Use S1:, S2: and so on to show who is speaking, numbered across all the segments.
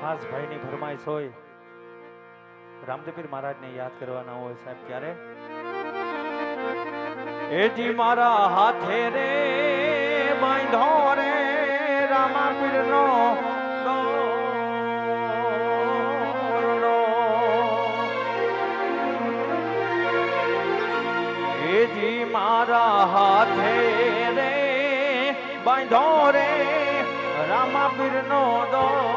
S1: ખાસ ભાઈની ફરમાઈશ હોય, રામદેવપીર મહારાજને યાદ કરવાના હોય સાહેબ ત્યારે એજી મારા હાથે રે બાંધો રે રામાપીરનો દોરડો, એજી મારા હાથે રે બાંધો રે રામાપીરનો દોરડો।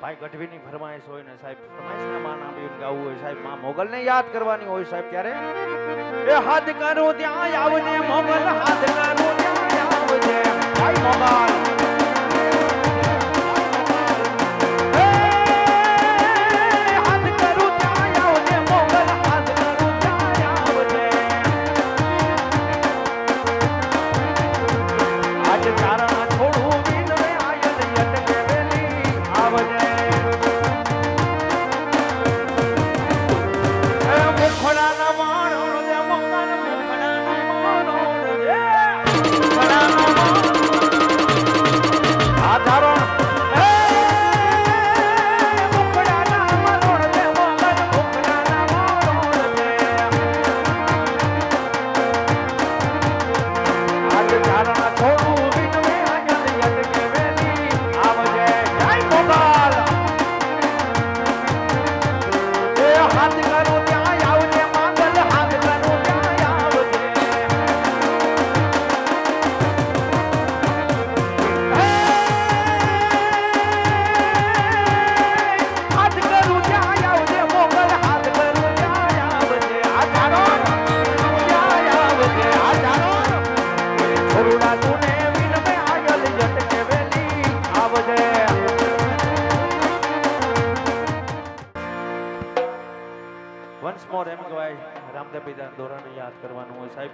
S1: ભાઈ ગઢવીની ફરમાઈશ હોય ને સાહેબ, ફરમાઈશને માન આપીને ગાવું હોય સાહેબ, માં મોગલને યાદ કરવાની હોય સાહેબ ત્યારે એ હાથ કરો ત્યાં આવજે મોગલ, હાથ કરો ત્યાં આવજે ભાઈ મોગલ। વન્સ મોર એમ કહેવાય રામદેવ પિતાના દોરાને યાદ કરવાનું હોય સાહેબ,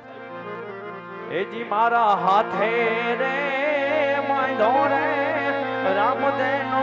S1: એજી મારા હાથે રે બાંધો રે રામદેવનો